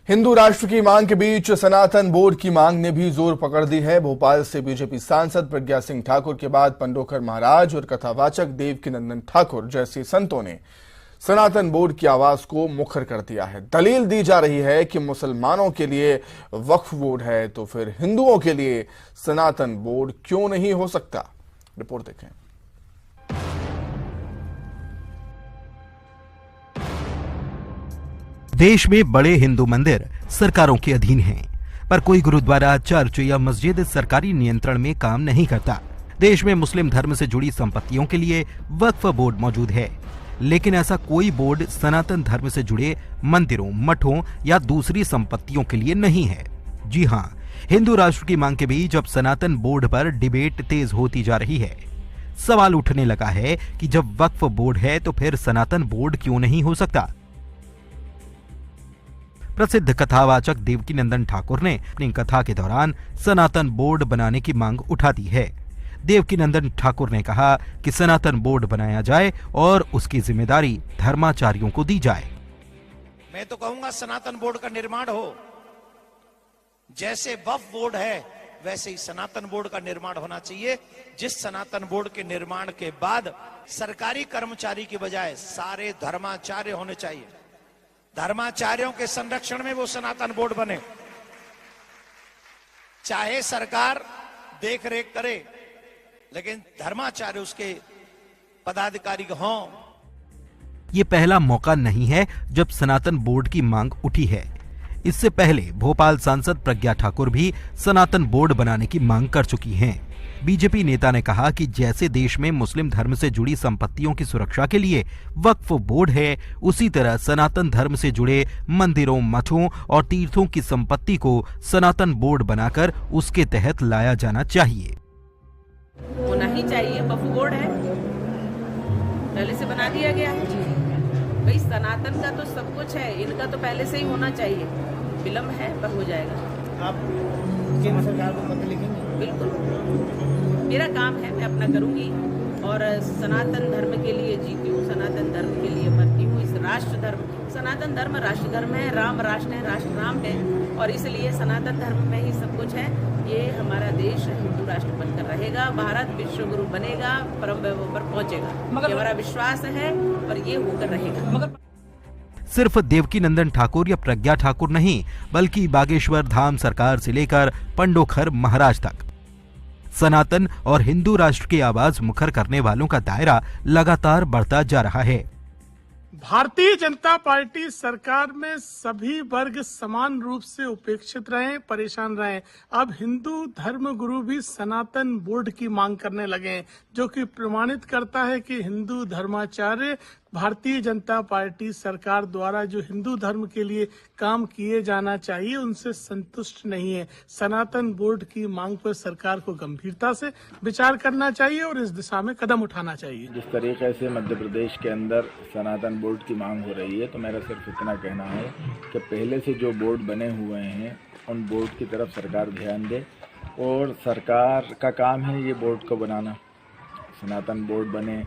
हिंदू राष्ट्र की मांग के बीच सनातन बोर्ड की मांग ने भी जोर पकड़ दी है। भोपाल से बीजेपी सांसद प्रज्ञा सिंह ठाकुर के बाद पंडोखर महाराज और कथावाचक देवकीनंदन ठाकुर जैसे संतों ने सनातन बोर्ड की आवाज को मुखर कर दिया है। दलील दी जा रही है कि मुसलमानों के लिए वक्फ बोर्ड है तो फिर हिंदुओं के लिए सनातन बोर्ड क्यों नहीं हो सकता। रिपोर्ट देखें। देश में बड़े हिंदू मंदिर सरकारों के अधीन हैं, पर कोई गुरुद्वारा, चर्च या मस्जिद सरकारी नियंत्रण में काम नहीं करता। देश में मुस्लिम धर्म से जुड़ी संपत्तियों के लिए वक्फ बोर्ड मौजूद है, लेकिन ऐसा कोई बोर्ड सनातन धर्म से जुड़े मंदिरों, मठों या दूसरी संपत्तियों के लिए नहीं है। जी हाँ, हिंदू राष्ट्र की मांग के बीच अब सनातन बोर्ड पर डिबेट तेज होती जा रही है। सवाल उठने लगा है कि जब वक्फ बोर्ड है तो फिर सनातन बोर्ड क्यों नहीं हो सकता। प्रसिद्ध कथावाचक देवकीनंदन ठाकुर ने अपनी कथा के दौरान सनातन बोर्ड बनाने की मांग उठा दी है। देवकीनंदन ठाकुर ने कहा कि सनातन बोर्ड बनाया जाए और उसकी जिम्मेदारी धर्माचार्यों को दी जाए। मैं तो कहूंगा सनातन बोर्ड का निर्माण हो, जैसे वक्फ बोर्ड है वैसे ही सनातन बोर्ड का निर्माण होना चाहिए, जिस सनातन बोर्ड के निर्माण के बाद सरकारी कर्मचारी की बजाय सारे धर्माचार्य होने चाहिए। धर्माचार्यों के संरक्षण में वो सनातन बोर्ड बने, चाहे सरकार देख रेख करे, लेकिन धर्माचार्य उसके पदाधिकारी हों। ये पहला मौका नहीं है जब सनातन बोर्ड की मांग उठी है। इससे पहले भोपाल सांसद प्रज्ञा ठाकुर भी सनातन बोर्ड बनाने की मांग कर चुकी हैं। बीजेपी नेता ने कहा कि जैसे देश में मुस्लिम धर्म से जुड़ी संपत्तियों की सुरक्षा के लिए वक्फ बोर्ड है, उसी तरह सनातन धर्म से जुड़े मंदिरों, मठों और तीर्थों की संपत्ति को सनातन बोर्ड बनाकर उसके तहत लाया जाना चाहिए। होना ही चाहिए। वक्फ बोर्ड है, पहले से बना दिया गया है। भाई सनातन का तो सब कुछ है, इनका तो पहले से ही होना चाहिए। विलम्ब है पर हो जाएगा। आप केंद्र सरकार को पत्र लिखेंगे? बिल्कुल, मेरा काम है, मैं अपना करूंगी और सनातन धर्म के लिए जीती हूँ, सनातन धर्म के लिए मरती हूँ। इस राष्ट्र धर्म, सनातन धर्म राष्ट्र धर्म है, राम राष्ट्र है, राष्ट्र राम है, और इसलिए सनातन धर्म में ही सब कुछ है। ये हमारा देश हिंदू राष्ट्र बनकर रहेगा, भारत विश्व गुरु बनेगा, परम वैभव पर पहुंचेगा। ये हमारा विश्वास है और ये होकर रहेगा। सिर्फ देवकीनंदन ठाकुर या प्रज्ञा ठाकुर नहीं, बल्कि बागेश्वर धाम सरकार से लेकर पंडोखर महाराज तक सनातन और हिंदू राष्ट्र की आवाज मुखर करने वालों का दायरा लगातार बढ़ता जा रहा है। भारतीय जनता पार्टी सरकार में सभी वर्ग समान रूप से उपेक्षित रहे, परेशान रहे। अब हिंदू धर्म गुरु भी सनातन बोर्ड की मांग करने लगे हैं, जो कि प्रमाणित करता है कि हिंदू धर्माचार्य भारतीय जनता पार्टी सरकार द्वारा जो हिंदू धर्म के लिए काम किए जाना चाहिए उनसे संतुष्ट नहीं है। सनातन बोर्ड की मांग पर सरकार को गंभीरता से विचार करना चाहिए और इस दिशा में कदम उठाना चाहिए। जिस तरीके से मध्य प्रदेश के अंदर सनातन बोर्ड की मांग हो रही है, तो मेरा सिर्फ इतना कहना है कि पहले से जो बोर्ड बने हुए हैं उन बोर्ड की तरफ सरकार ध्यान दे, और सरकार का काम है ये बोर्ड को बनाना। सनातन बोर्ड बने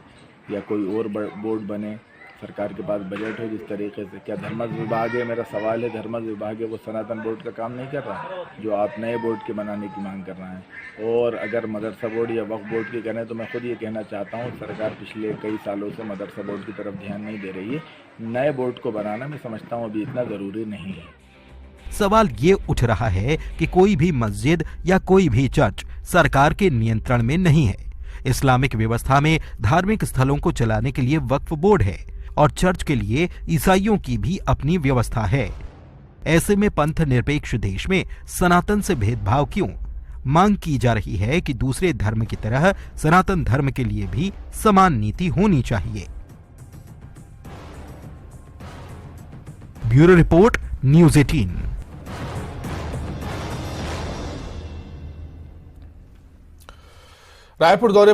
या कोई और बोर्ड बने, सरकार के पास बजट हो। जिस तरीके से क्या धर्मस्व विभाग है, मेरा सवाल है, धर्मस्व विभाग है वो सनातन बोर्ड का काम नहीं कर रहा जो आप नए बोर्ड के बनाने की मांग कर रहे हैं। और अगर मदरसा बोर्ड या वक्फ बोर्ड की करें तो मैं खुद ये कहना चाहता हूँ, सरकार पिछले कई सालों से मदरसा बोर्ड की तरफ ध्यान नहीं दे रही है। नए बोर्ड को बनाना मैं समझता हूँ अभी इतना जरूरी नहीं है। सवाल ये उठ रहा है कि कोई भी मस्जिद या कोई भी चर्च सरकार के नियंत्रण में नहीं है। इस्लामिक व्यवस्था में धार्मिक स्थलों को चलाने के लिए वक्फ बोर्ड है और चर्च के लिए ईसाइयों की भी अपनी व्यवस्था है। ऐसे में पंथ निरपेक्ष देश में सनातन से भेदभाव क्यों? मांग की जा रही है कि दूसरे धर्म की तरह सनातन धर्म के लिए भी समान नीति होनी चाहिए। Bureau report, news 18। रायपुर दौरे